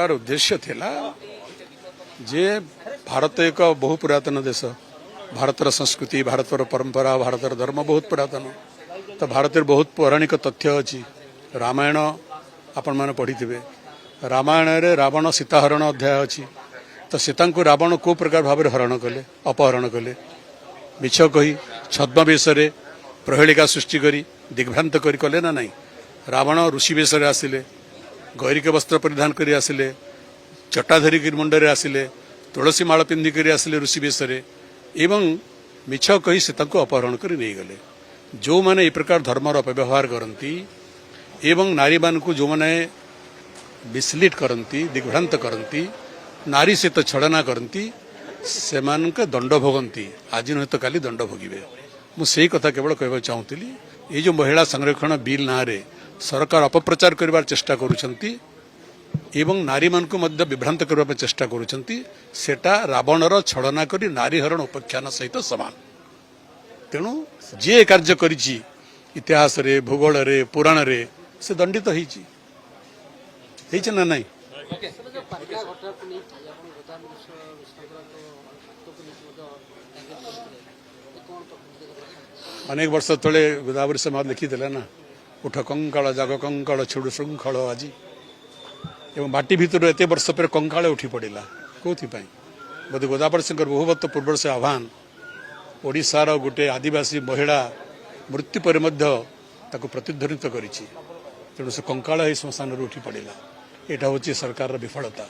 कहबार उद्देश्य थिला जे भारत एक बहु पुरातन देश भारतर संस्कृति भारतर परंपरा भारतर धर्म बहुत पुरातन तो भारत बहुत पौराणिक तथ्य अच्छी रामायण आपण मैंने पढ़ी थे रामायण रे रावण सीताहरण अध्याय अच्छी तो सीता को रावण को प्रकार भाव हरण कले अपहरण कले मिछ कही छद्मवेश प्रहेलिका सृष्टि करी दिग्भ्रांत करी कले ना नहीं रावण ऋषि वेश आसिले गैरिक वस्त्र परिधान करी आसिले चटा धरिक मुंडरे आसिले तुलसी माଳ पिंधिक आसिले ऋषि वेश एवं मिछ कही सीता को अपहरण कर नहीं गले जो माने ए प्रकार धर्मर अपव्यवहार करती एवं नारी मान को जो माने मिसलीड करती दिग्भ्रांत करती नारी सहित छलना करती से दंड भोगती आज नुहे तो काली दंड भोगे मुझे कथा केवल कहना चाहूली ये जो महिला संरक्षण बिल ना रे सरकार अपप्रचार करबार चेष्टा करुछंती एवं नारी मान को मध्य विभ्रांत करबा चेष्टा करुछंती सेटा रावणर छलना करी नारी हरण उपाख्यान सहित समान तेणु जे कार्य करिछि इतिहास रे भूगोल रे पुराण रे से दंडित होईछि ना नहीं अनेक वर्ष तले गोदावरी समाज लिखी ना उठ कंकाल जाग कंकाल छुड़ श्रृंखल आज एवं माटी भितर एत वर्ष पर कंकाल उठी पड़ा कौन बोधे गोदावरी सिंह बहुवत पूर्व से आह्वान ओडिशार गोटे आदिवासी महिला मृत्यु पर प्रतिध्वनित करी तेणु से कंकाल श्मशान उठी पड़ा यहाँ हूँ सरकार विफलता।